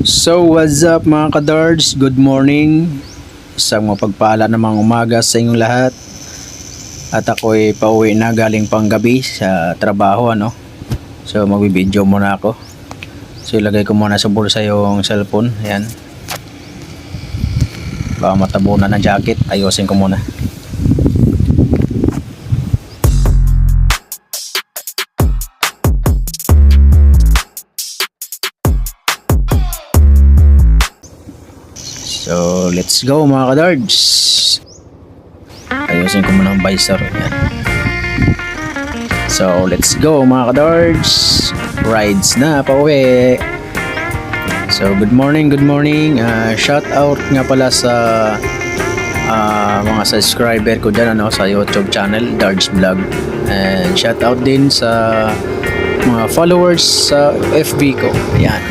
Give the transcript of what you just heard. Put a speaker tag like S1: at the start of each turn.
S1: So what's up mga kadards? Good morning. Isang mapagpala namang umaga sa inyong lahat. At ako'y pauwi na galing panggabi sa trabaho So magbibideo muna ako. So ilagay ko muna sa bulsa yung cellphone. Ayan. Baka matabunan ng jacket. Ayusin ko muna. So, let's go mga kadards. Ayusin ko muna ang visor. Yan. So, let's go mga kadards. Rides na pauwi. So, good morning, good morning. Shout out nga pala sa mga subscriber ko dyan sa YouTube channel, Dards Vlog. And shout out din sa mga followers sa FB ko. Yan.